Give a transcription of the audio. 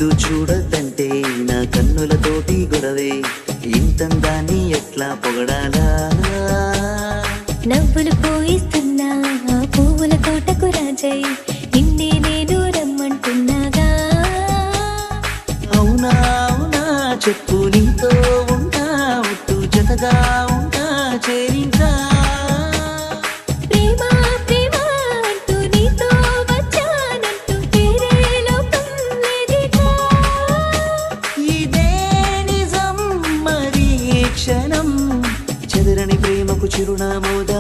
ముద్దు చూడద్దంటే నా కన్నులతోటి గొడవే, ఇంతందాన్ని ఎట్లా పొగడాలా? నవ్వులు పోయిస్తున్నా పువ్వుల తోటకు రాజై, నిన్నే నేను రమ్మంటున్నాగా. అవునా అవునా చెప్పు, నీతో ఉంటా ఒట్టు, జతగా ఉంటా చేరింకా. ప్రేమ ప్రేమ అంటూ నీతో వచ్చానంటూ వేరే లోకం లేదిగా. ఇదే నిజం మరి క్షణం, చెదరని ప్రేమకు చిరునామోదా.